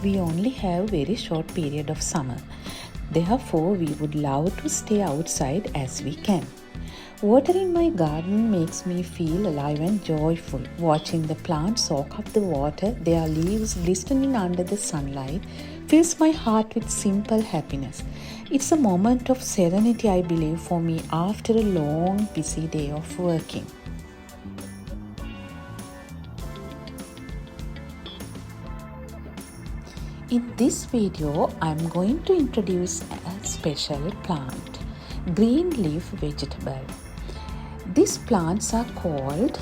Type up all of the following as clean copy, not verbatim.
we only have very short period of summer. Therefore, we would love to stay outside as we can. Watering my garden makes me feel alive and joyful. Watching the plants soak up the water, their leaves glistening under the sunlight, fills my heart with simple happiness. It's a moment of serenity, I believe, for me after a long, busy day of working. In this video, I'm going to introduce a special plant, green leaf vegetable. These plants are called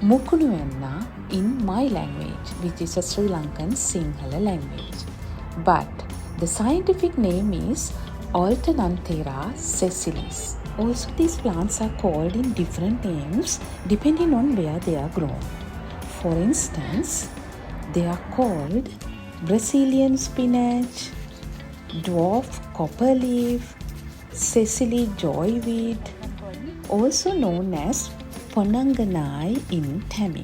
mukunuwenna in my language, which is a Sri Lankan Sinhala language. But the scientific name is Alternanthera sessilis. Also, these plants are called in different names depending on where they are grown. For instance, they are called Brazilian spinach, dwarf copperleaf, Cecily joyweed, also known as Ponanganai in Tamil.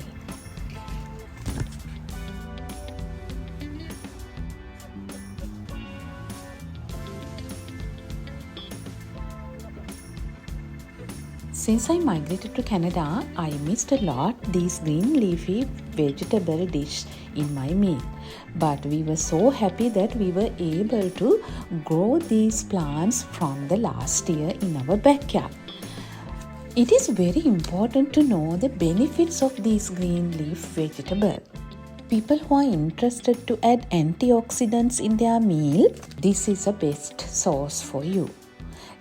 Since I migrated to Canada, I missed a lot these green leafy vegetable dish in my meal. But we were so happy that we were able to grow these plants from the last year in our backyard. It is very important to know the benefits of these green leaf vegetable. People who are interested to add antioxidants in their meal, this is a best source for you.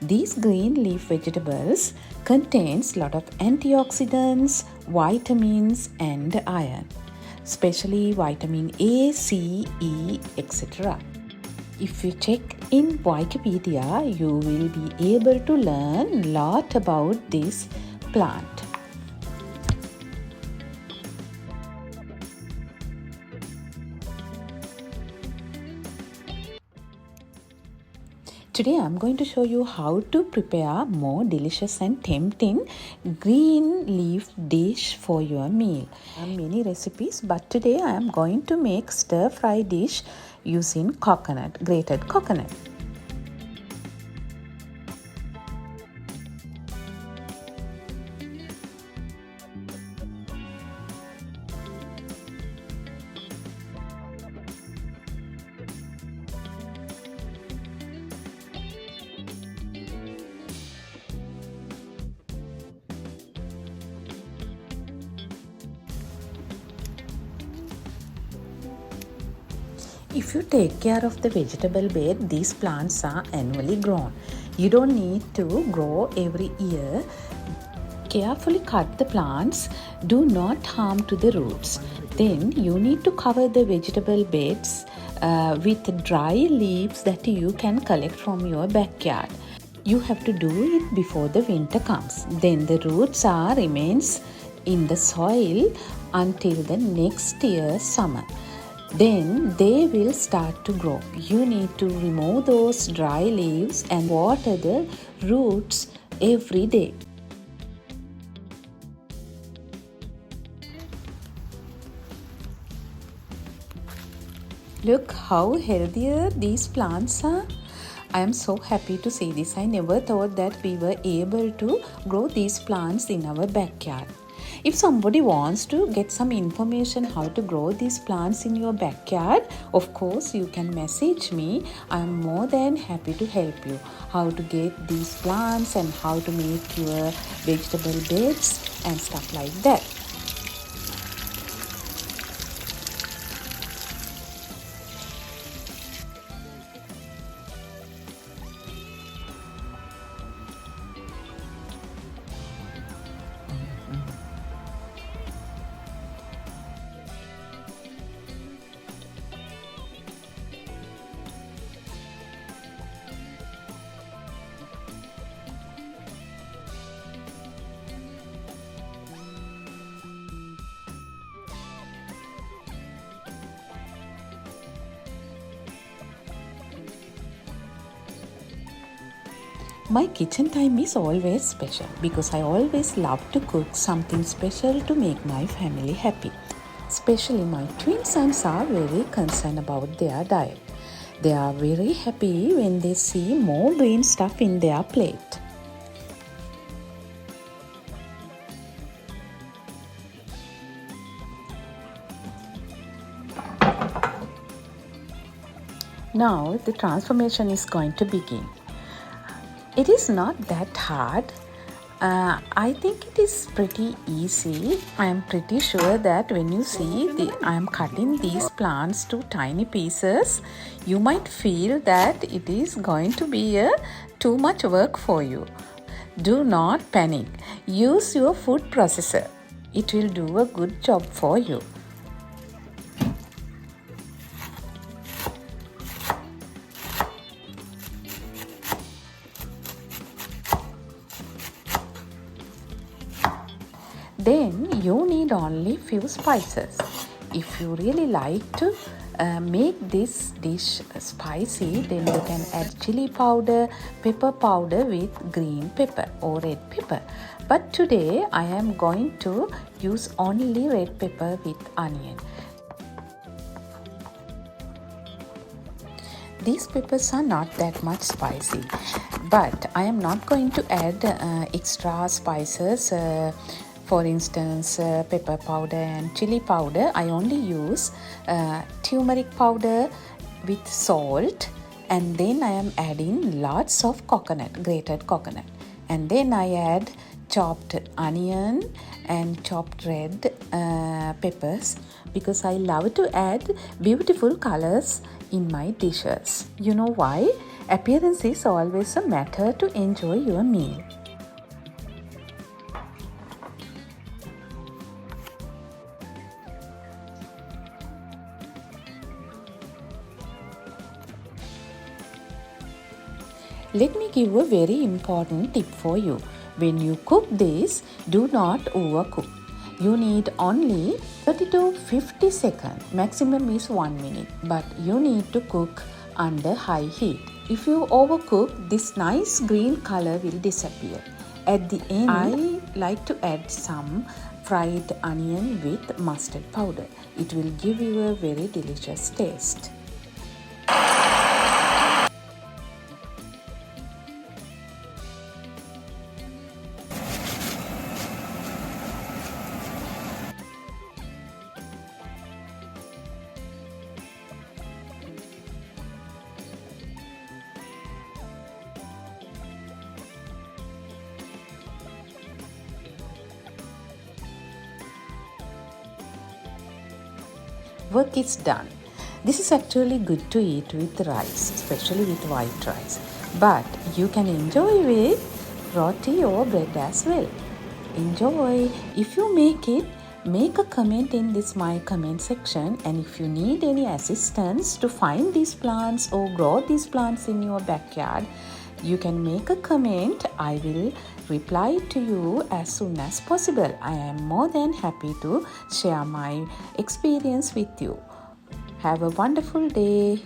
These green leaf vegetables contains lot of antioxidants, vitamins and iron, especially vitamin A, C, E, etc. If you check in Wikipedia, you will be able to learn a lot about this plant. Today I'm going to show you how to prepare more delicious and tempting green leaf dish for your meal. There are many recipes, but today I am going to make stir fry dish using grated coconut. If you take care of the vegetable bed, these plants are annually grown. You don't need to grow every year. Carefully cut the plants. Do not harm to the roots. Then you need to cover the vegetable beds with dry leaves that you can collect from your backyard. You have to do it before the winter comes. Then the roots remains in the soil until the next year's summer. Then they will start to grow. You need to remove those dry leaves and water the roots every day. Look how healthier these plants are. I am so happy to see this. I never thought that we were able to grow these plants in our backyard. If somebody wants to get some information how to grow these plants in your backyard, of course you can message me. I am more than happy to help you how to get these plants and how to make your vegetable beds and stuff like that. My kitchen time is always special because I always love to cook something special to make my family happy. Especially my twin sons are very concerned about their diet. They are very happy when they see more green stuff in their plate. Now the transformation is going to begin. It is not that hard. I think it is pretty easy. I am pretty sure that when you see I am cutting these plants to tiny pieces, you might feel that it is going to be too much work for you. Do not panic. Use your food processor. It will do a good job for you. Then you need only few spices. If you really like to make this dish spicy, then you can add chili powder, pepper powder with green pepper or red pepper. But today I am going to use only red pepper with onion. These peppers are not that much spicy, but I am not going to add extra spices. For instance, pepper powder and chili powder. I only use turmeric powder with salt, and then I am adding lots of coconut, grated coconut, and then I add chopped onion and chopped red peppers, because I love to add beautiful colors in my dishes. You know why? Appearance is always a matter to enjoy your meal. Let me give a very important tip for you. When you cook this, do not overcook. You need only 30 to 50 seconds. Maximum is 1 minute. But you need to cook under high heat. If you overcook, this nice green color will disappear. At the end, I like to add some fried onion with mustard powder. It will give you a very delicious taste. Work is done. This is actually good to eat with rice, especially with white rice. But you can enjoy with roti or bread as well. Enjoy. If you make it, make a comment in this my comment section, and if you need any assistance to find these plants or grow these plants in your backyard, you can make a comment. I will reply to you as soon as possible. I am more than happy to share my experience with you. Have a wonderful day.